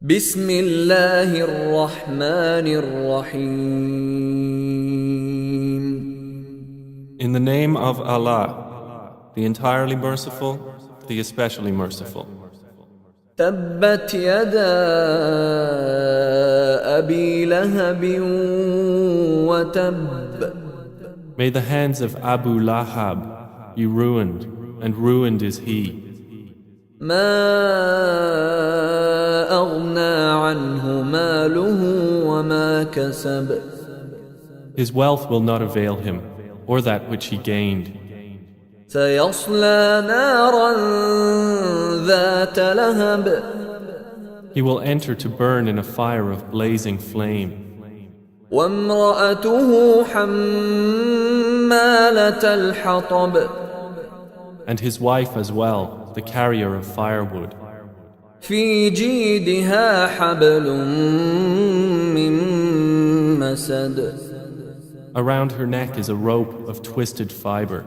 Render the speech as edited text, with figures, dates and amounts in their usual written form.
Bismillaahir Rahmaanir Raheem. In the name of Allah, the entirely merciful, the especially merciful. Tabbat yadaa abee Lahabinw-wa tabb. May the hands of Abu Lahab be ruined, and ruined is he. aghna anhu maaluhu wa kasab. His wealth will not avail him, or that which he gained. سيصلى naran zaata-lahab. He will enter to burn in a fire of blazing flame. ra-atuhu hamma latal-hatab. And his wife as well, the carrier of firewood. jeediha mim-masad. Around her neck is a rope of twisted fiber.